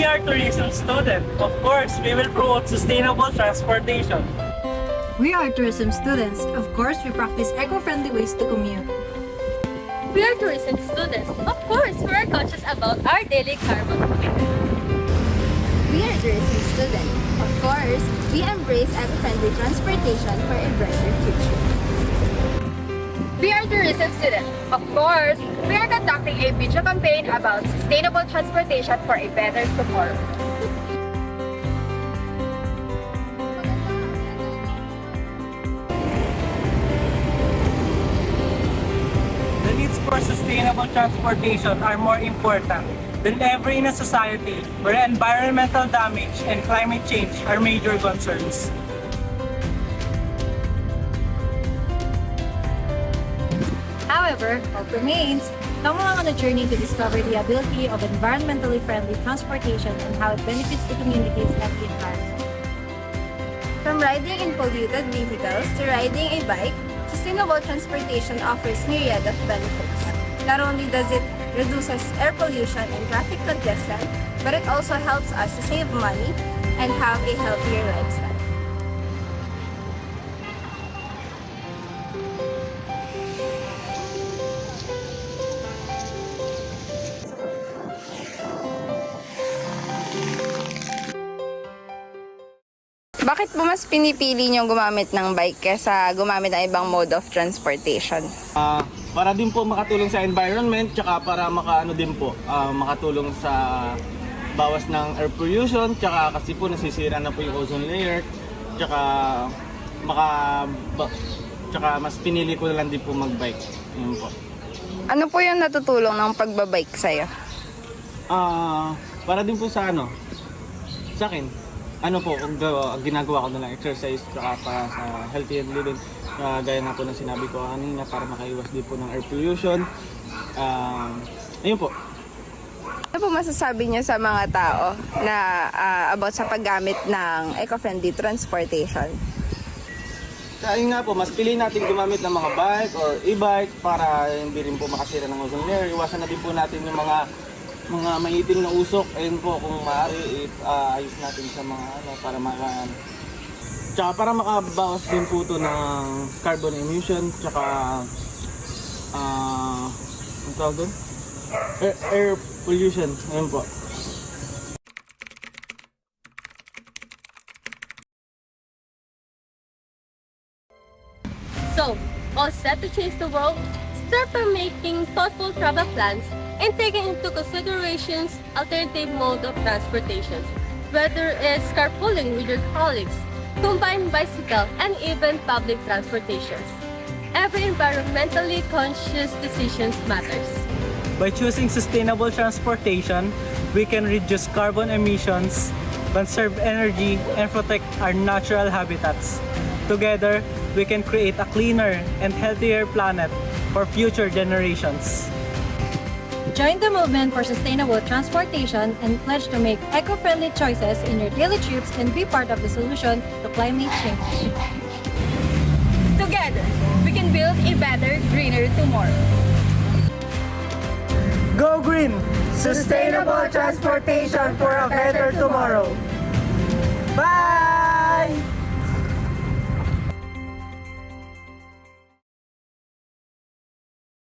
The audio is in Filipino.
We are tourism students. Of course, we will promote sustainable transportation. We are tourism students. Of course, we practice eco-friendly ways to commute. We are tourism students. Of course, we are conscious about our daily carbon footprint. We are tourism students. Of course, we embrace eco-friendly transportation for a brighter future. We are tourism students. Of course, we are conducting a video campaign about sustainable transportation for a better tomorrow. The needs for sustainable transportation are more important than ever in a society where environmental damage and climate change are major concerns. However, hope remains. Come along on a journey to discover the ability of environmentally friendly transportation and how it benefits the communities and the environment. From riding in polluted vehicles to riding a bike, sustainable transportation offers myriad of benefits. Not only does it reduces air pollution and traffic congestion, but it also helps us to save money and have a healthier lifestyle. Bakit po mas pinipili niyong gumamit ng bike kaysa gumamit ng ibang mode of transportation? Para din po makatulong sa environment, tsaka para makatulong sa bawas ng air pollution, tsaka kasi po nasisira na po yung ozone layer, tsaka mas pinili ko na lang din po mag-bike. Yun po. Ano po yung natutulong ng pagbabike sa'yo? Para din po sa sa akin, kung ginagawa ko na lang exercise tsaka para sa healthy and living, gaya na po ng sinabi ko kanina, para makaiwas din po ng air pollution. Ayun po. Ano po masasabi niyo sa mga tao na about sa paggamit ng eco-friendly transportation? Ayun nga po, mas pili natin gumamit ng mga bike or e-bike para hindi rin po makasira ng ozone layer. Iwasan na din po natin yung mga maitim na usok. Ayun po, kung maaari, ayos natin sa mga para tsaka para makabawas din po ito ng carbon emission, tsaka ang tawag doon? Air pollution. Ayun po. So, all set to change the world? Start by making thoughtful travel plans and taking into considerations alternative mode of transportation, whether it's carpooling with your colleagues, combined bicycle, and even public transportations. Every environmentally conscious decision matters. By choosing sustainable transportation, we can reduce carbon emissions, conserve energy, and protect our natural habitats. Together, we can create a cleaner and healthier planet for future generations. Join the movement for sustainable transportation and pledge to make eco-friendly choices in your daily trips and be part of the solution to climate change. Together, we can build a better, greener tomorrow. Go green! Sustainable transportation for a better tomorrow! Bye!